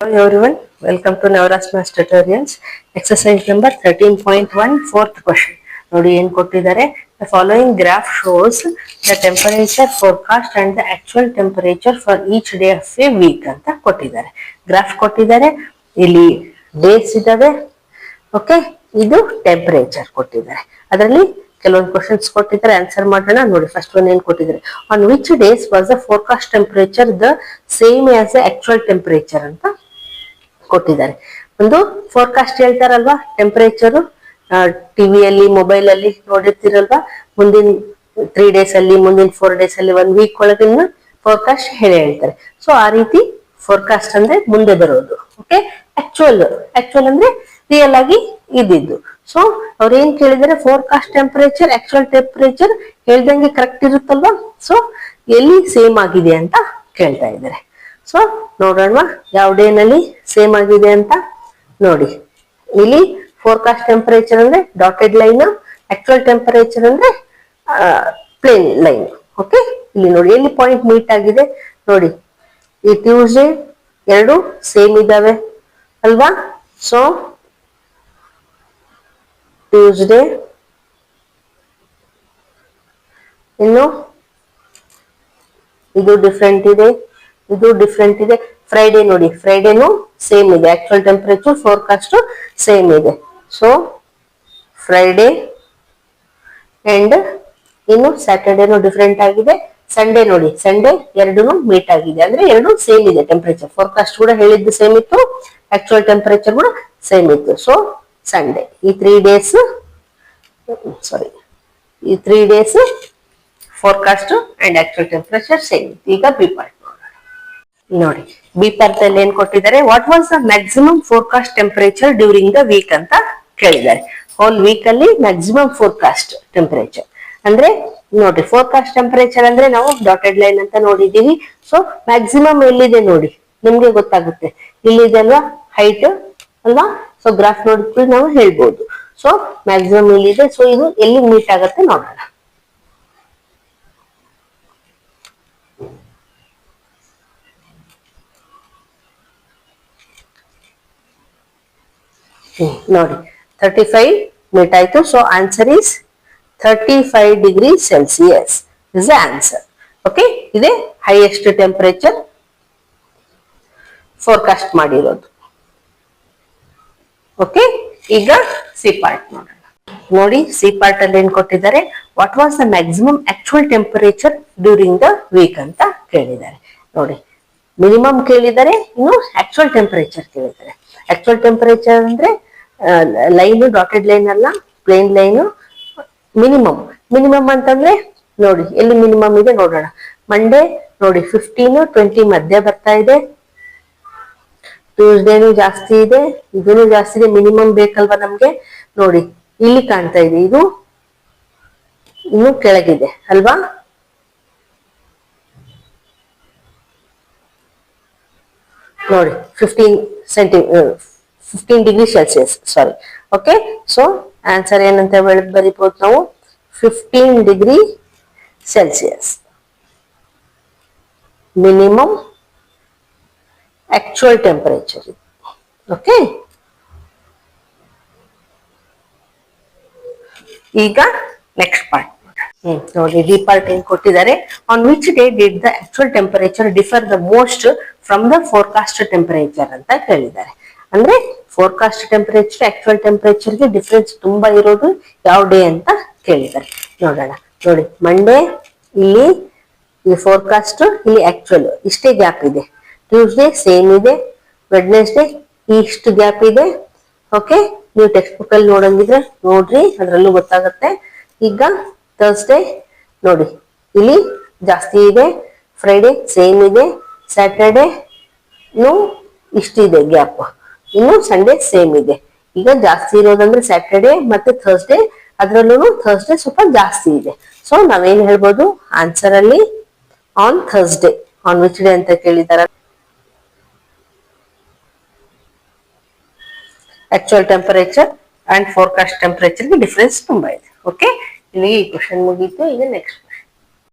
Hello everyone, welcome to Navras Math Tutorials. Exercise number 13.1, fourth question. ನೋಡಿ ಏನು ಕೊಟ್ಟಿದ್ದಾರೆ. The following graph shows the temperature forecast and the actual temperature for each day of a week ಅಂತ ಕೊಟ್ಟಿದ್ದಾರೆ. Graph ಕೊಟ್ಟಿದ್ದಾರೆ, ಇಲ್ಲಿ days ಇದಾವೆ, okay, ಇದು temperature ಕೊಟ್ಟಿದ್ದಾರೆ. ಅದರಲ್ಲಿ ಕೆಲವೊಂದು ಕ್ವಶನ್ಸ್ ಕೊಟ್ಟಿದ್ದಾರೆ, ಆನ್ಸರ್ ಮಾಡೋಣ. ನೋಡಿ ಫಸ್ಟ್ ಒನ್ ಏನ್ ಕೊಟ್ಟಿದ್ದಾರೆ, on which days was the forecast temperature the same as the actual temperature ಅಂತ ಕೊಟ್ಟಿದ್ದಾರೆ. ಒಂದು ಫೋರ್ಕಾಸ್ಟ್ ಹೇಳ್ತಾರಲ್ವಾ, ಟೆಂಪರೇಚರ್ ಟಿವಿಯಲ್ಲಿ ಮೊಬೈಲ್ ಅಲ್ಲಿ ನೋಡಿರ್ತೀರಲ್ವಾ, ಮುಂದಿನ 3 days ಅಲ್ಲಿ, ಮುಂದಿನ 4 days ಅಲ್ಲಿ, 1 week ಒಳಗಿನ ಫೋರ್ಕಾಸ್ಟ್ ಹೇಳ್ತಾರೆ. ಸೊ ಆ ರೀತಿ ಫೋರ್ಕಾಸ್ಟ್ ಅಂದ್ರೆ ಮುಂದೆ ಬರೋದು. ಓಕೆ, ಆಕ್ಚುಯಲ್ ಅಂದ್ರೆ ರಿಯಲ್ ಆಗಿ ಇದ್ದಿದ್ದು. ಸೊ ಅವ್ರು ಏನ್ ಕೇಳಿದಾರೆ, ಫೋರ್ಕಾಸ್ಟ್ ಟೆಂಪರೇಚರ್ ಆಕ್ಚುಯಲ್ ಟೆಂಪರೇಚರ್ ಹೇಳ್ದಂಗೆ ಕರೆಕ್ಟ್ ಇರುತ್ತಲ್ವಾ, ಸೊ ಎಲ್ಲಿ ಸೇಮ್ ಆಗಿದೆ ಅಂತ ಕೇಳ್ತಾ ಇದ್ದಾರೆ. ಸೊ ನೋಡೋಣ ಯಾವ ಡೇನಲ್ಲಿ ಸೇಮ್ ಆಗಿದೆ ಅಂತ. ನೋಡಿ ಇಲ್ಲಿ ಫೋರ್ಕಾಸ್ಟ್ ಟೆಂಪರೇಚರ್ ಅಂದ್ರೆ ಡಾಟೆಡ್ ಲೈನ್, ಆಕ್ಚುಯಲ್ ಟೆಂಪರೇಚರ್ ಅಂದ್ರೆ ಪ್ಲೇನ್ ಲೈನ್. ಓಕೆ, ಇಲ್ಲಿ ನೋಡಿ ಎಲ್ಲಿ ಪಾಯಿಂಟ್ ಮೀಟ್ ಆಗಿದೆ. ನೋಡಿ ಈ ಟ್ಯೂಸ್ಡೇ ಎರಡು ಸೇಮ್ ಇದಾವೆ ಅಲ್ವಾ. ಸೊ ಟ್ಯೂಸ್ಡೇ, ಇನ್ನು ಇದು ಡಿಫ್ರೆಂಟ್ ಇದೆ, ಇದು ಡಿಫ್ರೆಂಟ್ ಇದೆ. ಫ್ರೈಡೇ ನೋಡಿ, ಫ್ರೈಡೇನು ಸೇಮ್ ಇದೆ, ಆಕ್ಚುಯಲ್ ಟೆಂಪರೇಚರ್ ಫೋರ್ಕಾಸ್ಟ್ ಸೇಮ್ ಇದೆ. ಸೊ ಫ್ರೈಡೇ ಅಂಡ್ ಇನ್ನು ಸ್ಯಾಟರ್ಡೇನು ಡಿಫ್ರೆಂಟ್ ಆಗಿದೆ. ಸಂಡೇ ನೋಡಿ, ಸಂಡೇ ಎರಡೂ ಮೀಟ್ ಆಗಿದೆ, ಅಂದ್ರೆ ಎರಡು ಸೇಮ್ ಇದೆ ಟೆಂಪರೇಚರ್. ಫೋರ್ಕಾಸ್ಟ್ ಕೂಡ ಹೇಳಿದ್ದು ಸೇಮ್ ಇತ್ತು, ಆಕ್ಚುಯಲ್ ಟೆಂಪರೇಚರ್ ಕೂಡ ಸೇಮ್ ಇತ್ತು. ಸೊ ಸಂಡೇ, ಈ 3 days ಈ 3 days forecast and actual temperature same. ಈಗ ಬಿ ಪಾರ್ಟ್ ನೋಡಿ, ಬಿ ಪಾರ್ಟ್ ಅಲ್ಲಿ ಏನ್ ಕೊಟ್ಟಿದ್ದಾರೆ, what was the maximum forecast temperature during the week ಅಂತ ಕೇಳಿದ್ದಾರೆ. ಹೋಲ್ ವೀಕ್ ಅಲ್ಲಿ ಮ್ಯಾಕ್ಸಿಮಮ್ ಫೋರ್ಕಾಸ್ಟ್ ಟೆಂಪರೇಚರ್ ಅಂದ್ರೆ ನೋಡಿ, ಫೋರ್ಕಾಸ್ಟ್ ಟೆಂಪರೇಚರ್ ಅಂದ್ರೆ ನಾವು ಡಾಟೆಡ್ ಲೈನ್ ಅಂತ ನೋಡಿದೀವಿ. ಸೊ ಮ್ಯಾಕ್ಸಿಮಮ್ ಎಲ್ಲಿದೆ ನೋಡಿ, ನಿಮ್ಗೆ ಗೊತ್ತಾಗುತ್ತೆ, ಇಲ್ಲಿದೆ ಅಲ್ವಾ ಹೈಟ್ ಅಲ್ವಾ. ಸೊ ಗ್ರಾಫ್ ನೋಡಿದ್ರೆ ನಾವು ಹೇಳ್ಬೋದು. ಸೊ ಮ್ಯಾಕ್ಸಿಮಮ್ ಇಲ್ಲಿದೆ. ಸೊ ಇದು ಎಲ್ಲಿ ಮೀಟ್ ಆಗುತ್ತೆ ನೋಡೋಣ. ನೋಡಿ 35 ಮೀಟ್ ಆಯ್ತು. So answer is 35 degree Celsius is the answer. Okay, ಇದೇ ಹೈಯೆಸ್ಟ್ ಟೆಂಪರೇಚರ್ ಫೋರ್ಕಾಸ್ಟ್ ಮಾಡಿರೋದು. ಓಕೆ, ಈಗ ಸಿ ಪಾರ್ಟ್ ನೋಡೋಣ. ನೋಡಿ ಸಿ ಪಾರ್ಟ್ ಅಲ್ಲಿ ಏನ್ ಕೊಟ್ಟಿದ್ದಾರೆ, what was the maximum actual temperature during the week ಅಂತ ಕೇಳಿದ್ದಾರೆ. ನೋಡಿ ಮಿನಿಮಮ್ ಕೇಳಿದ್ದಾರೆ, ಇನ್ನು ಆಕ್ಚುಯಲ್ ಟೆಂಪರೇಚರ್ ಕೇಳಿದ್ದಾರೆ. ಆಕ್ಚುಯಲ್ ಟೆಂಪರೇಚರ್ ಅಂದ್ರೆ ಲೈನ್ ಡಾಟೆಡ್ ಲೈನ್ ಅಲ್ಲ, ಪ್ಲೇನ್ ಲೈನ್. ಮಿನಿಮಮ್ ಅಂತಂದ್ರೆ ನೋಡಿ ಎಲ್ಲಿ ಮಿನಿಮಮ್ ಇದೆ ನೋಡೋಣ. ಮಂಡೇ ನೋಡಿ 15-20 ಮಧ್ಯೆ ಬರ್ತಾ ಇದೆ. ಟ್ಯೂಸ್ಡೇನು ಜಾಸ್ತಿ ಇದೆ, ಇದೂ ಜಾಸ್ತಿ ಇದೆ. ಮಿನಿಮಮ್ ಬೇಕಲ್ವಾ ನಮ್ಗೆ. ನೋಡಿ ಇಲ್ಲಿ ಕಾಣ್ತಾ ಇದೆ, ಇದು ಇನ್ನು ಕೆಳಗಿದೆ ಅಲ್ವಾ. ನೋಡಿ 15 ಡಿಗ್ರಿ ಸೆಲ್ಸಿಯಸ್, ಸಾರಿ. ಓಕೆ, ಸೊ ಆನ್ಸರ್ ಏನಂತ ಬರಿಬಹುದು ನಾವು, 15 degree Celsius minimum actual temperature. Okay, ಈಗ ನೆಕ್ಸ್ಟ್ ಪಾರ್ಟ್ ನೋಡಿ. ಡಿ ಪಾರ್ಟ್ ಏನ್ ಕೊಟ್ಟಿದ್ದಾರೆ, on which day did the actual temperature differ the most from the forecast temperature ಅಂತ ಕೇಳಿದ್ದಾರೆ. ಅಂದ್ರೆ ಫೋರ್ಕಾಸ್ಟ್ ಟೆಂಪರೇಚರ್ ಆಕ್ಚುಯಲ್ ಟೆಂಪರೇಚರ್ ಗೆ ಡಿಫರೆನ್ಸ್ ತುಂಬಾ ಇರೋದು ಯಾವ ಡೇ ಅಂತ ಕೇಳಿದ್ದಾರೆ. ನೋಡೋಣ. ನೋಡಿ ಮಂಡೇ ಇಲ್ಲಿ ಈ ಫೋರ್ಕಾಸ್ಟ್, ಇಲ್ಲಿ ಆಕ್ಚುಯಲ್, ಇಷ್ಟೇ ಗ್ಯಾಪ್ ಇದೆ. ಟ್ಯೂಸ್ಡೇ ಸೇಮ್ ಇದೆ, ವೆಡ್ನೆಸ್ಡೇ ಇಷ್ಟು ಗ್ಯಾಪ್ ಇದೆ. ಓಕೆ, ನೀವು ಟೆಕ್ಸ್ಟ್ ಬುಕ್ ಅಲ್ಲಿ ನೋಡಂಗಿದ್ರೆ ನೋಡ್ರಿ, ಅದ್ರಲ್ಲೂ ಗೊತ್ತಾಗುತ್ತೆ. ಈಗ ಥರ್ಸ್ಡೇ ನೋಡಿ ಇಲ್ಲಿ ಜಾಸ್ತಿ ಇದೆ, ಫ್ರೈಡೇ ಸೇಮ್ ಇದೆ, ಸ್ಯಾಟರ್ಡೇ ಇಷ್ಟಿದೆ ಗ್ಯಾಪ್, ಇನ್ನು ಸಂಡೇ ಸೇಮ್ ಇದೆ. ಈಗ ಜಾಸ್ತಿ ಇರೋದಂದ್ರೆ ಸ್ಯಾಟರ್ಡೇ ಮತ್ತೆ ಥರ್ಸ್ಡೇ, ಅದ್ರಲ್ಲೂ ಥರ್ಸ್ಡೇ ಸ್ವಲ್ಪ ಜಾಸ್ತಿ ಇದೆ. ಸೊ ನಾವೇನ್ ಹೇಳ್ಬೋದು ಆನ್ಸರ್ ಅಲ್ಲಿ, on Thursday. On which day ಅಂತ ಕೇಳಿದಾರೆ, actual temperature and forecast temperature ಗೆ ಡಿಫರೆನ್ಸ್ ತುಂಬಾ ಇದೆ. ಓಕೆ, ಇಲ್ಲಿ ಈ ಕ್ವಶನ್ ಮುಗೀತು. ಈಗ ನೆಕ್ಸ್ಟ್